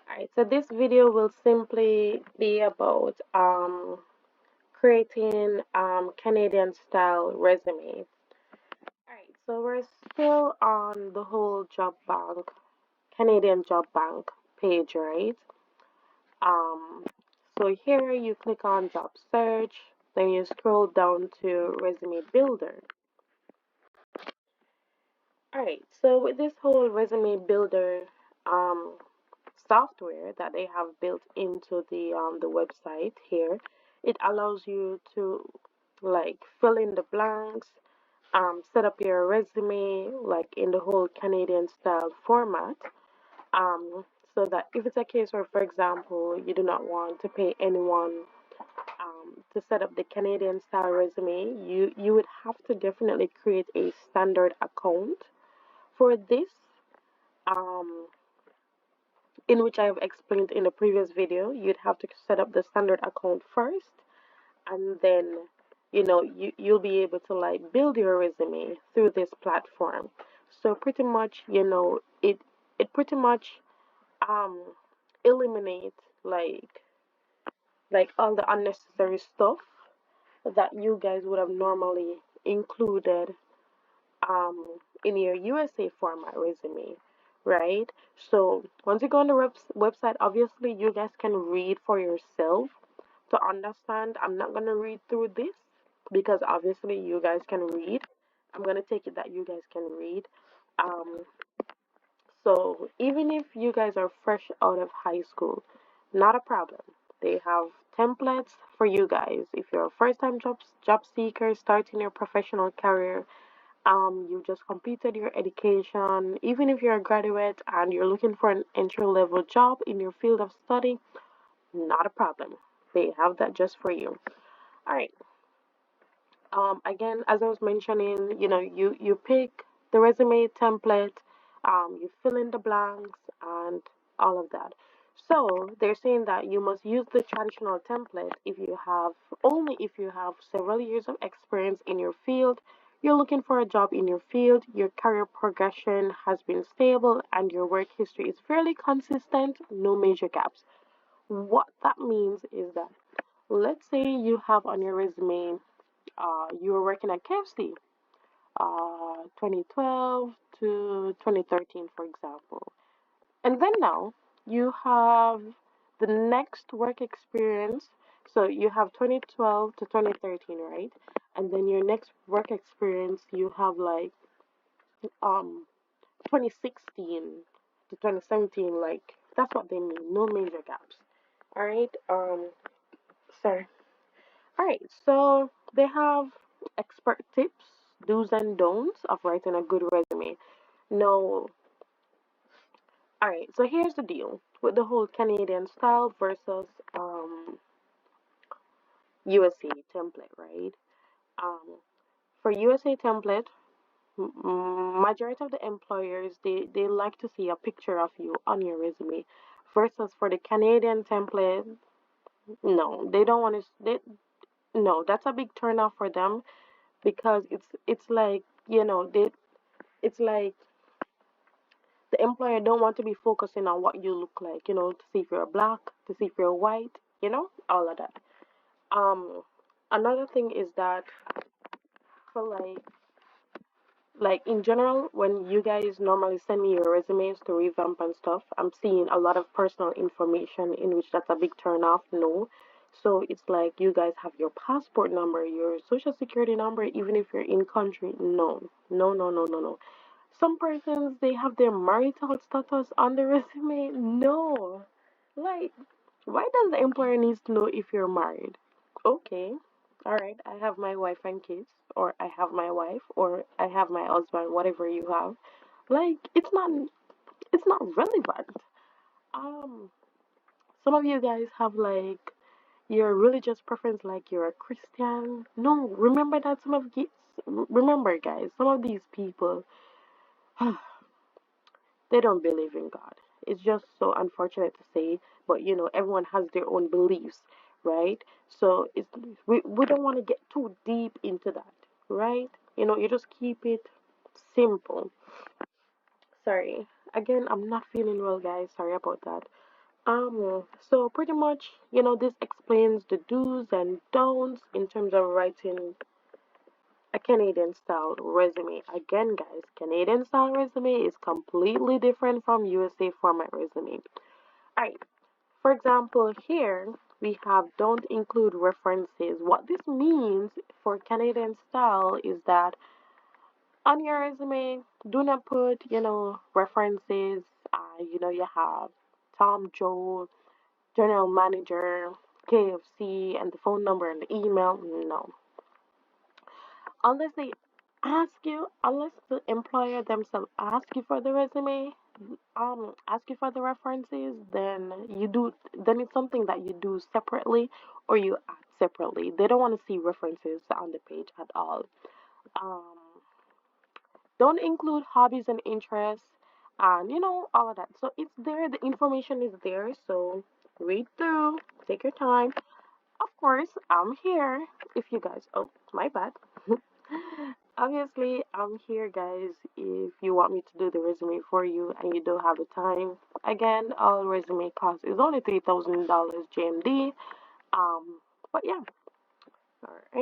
Right, so this video will simply be about creating Canadian style resumes. Alright, so we're still on the whole job bank, Canadian job bank page, right? Um so here you click on job search, then you scroll down to resume builder. Alright, so with this whole resume builder um software that they have built into the website here, it allows you to like fill in the blanks, set up your resume like in the whole Canadian style format. Um, so that if it's a case where, for example, you do not want to pay anyone to set up the Canadian style resume, you would have to definitely create a standard account for this. Um, in which I have explained in the previous video, you'd have to set up the standard account first, and then you'll be able to like build your resume through this platform. So pretty much, it pretty much um eliminates like all the unnecessary stuff that you guys would have normally included in your USA format resume, right? So once you go on the website, obviously you guys can read for yourself to understand. I'm not gonna read through this because obviously you guys can read. I'm gonna take it that you guys can read. Um, so even if you guys are fresh out of high school, not a problem. They have templates for you guys. If you're a first-time job seeker starting your professional career, you just completed your education, even if you're a graduate and you're looking for an entry level job in your field of study, not a problem. They have that just for you. All right. Again, as I was mentioning, you pick the resume template, you fill in the blanks and all of that. So they're saying that you must use the traditional template if you have only if you have several years of experience in your field, you're looking for a job in your field, your career progression has been stable, and your work history is fairly consistent, no major gaps. What that means is that let's say you have on your resume you were working at KFC, 2012 to 2013, for example. And then now you have the next work experience. So you have 2012 to 2013, right? And then your next work experience, you have like um 2016 to 2017. Like that's what they mean. No major gaps. All right. Sorry. All right, so they have expert tips, do's and don'ts of writing a good resume. No, all right, so here's the deal with the whole Canadian style versus USA template, right? Um, for USA template, majority of the employers they like to see a picture of you on your resume, versus for the Canadian template, no, they don't want to. No, that's a big turn off for them because it's like it's like the employer don't want to be focusing on what you look like, to see if you're black, to see if you're white, all of that. Um another thing is that for like in general, when you guys normally send me your resumes to revamp and stuff, I'm seeing a lot of personal information in which that's a big turn off. No. So it's like you guys have your passport number, your social security number, even if you're in country. No, no, no, no, no, no. Some persons they have their marital status on the resume. No. Like, why does the employer needs to know if you're married? Okay. All right. I have my wife and kids, or I have my wife, or I have my husband, whatever you have. Like, it's not relevant. Um, some of you guys have like your religious preference, like you're a Christian. No, remember that remember, guys, some of these people they don't believe in God. It's just so unfortunate to say, but everyone has their own beliefs, right? So we don't want to get too deep into that, right? You just keep it simple. Sorry, again, I'm not feeling well, guys. Sorry about that. So pretty much, this explains the do's and don'ts in terms of writing a Canadian style resume. Again, guys, Canadian style resume is completely different from USA format resume. Alright, for example, here we have don't include references. What this means for Canadian style is that on your resume, do not put, references. You have Tom, Joe, general manager, KFC, and the phone number and the email. No, unless they unless the employer themselves ask you for the resume, ask you for the references, then it's something that you do separately or you add separately. They don't want to see references on the page at all. Um, don't include hobbies and interests and all of that. So it's there, the information is there. So read through, take your time. Of course, I'm here if you guys, oh, my bad. Obviously, I'm here, guys, if you want me to do the resume for you and you don't have the time. Again, all resume cost is only $3,000 GMD. But yeah, all right.